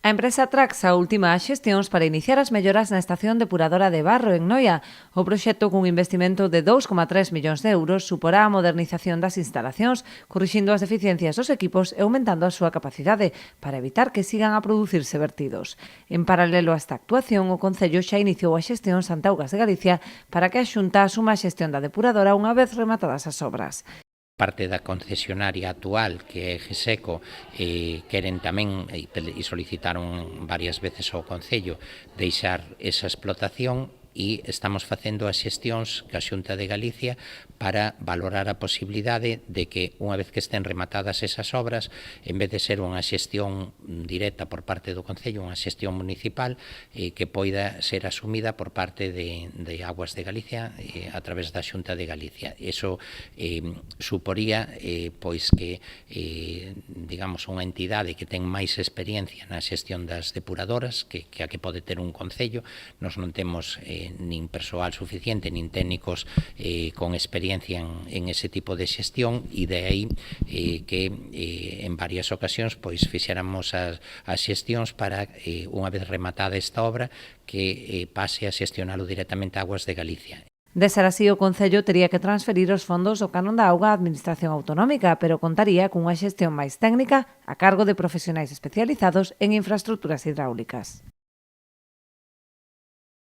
A empresa Traxa ultima as xestións para iniciar as melloras na estación depuradora de Barro, en Noia. O proxecto, cun investimento de 2,3 millóns de euros, suporá a modernización das instalacións, corrixindo as deficiencias dos equipos e aumentando a súa capacidade para evitar que sigan a producirse vertidos. En paralelo a esta actuación, o Concello xa iniciou a xestión ante Augas de Galicia para que a Xunta asuma a xestión da depuradora unha vez rematadas as obras. Parte da concesionaria actual, que é GESECO, queren tamén, e solicitaron varias veces ao Concello, deixar esa explotación, e estamos facendo as xestións ca Xunta de Galicia para valorar a posibilidade de que, unha vez que estén rematadas esas obras, en vez de ser unha xestión directa por parte do Concello, unha xestión municipal, que poida ser asumida por parte de Augas de Galicia a través da Xunta de Galicia. Eso suporía pois que digamos unha entidade que ten máis experiencia na xestión das depuradoras que a que pode ter un Concello. Nos non temos nin persoal suficiente, nin técnicos con experiencia en ese tipo de xestión, e de aí que en varias ocasións pois fixéramos as xestións para, unha vez rematada esta obra, que pase a xestionalo directamente a Augas de Galicia. De ser así, o Concello tería que transferir os fondos do canon da auga á Administración Autonómica, pero contaría cunha xestión máis técnica a cargo de profesionais especializados en infraestructuras hidráulicas.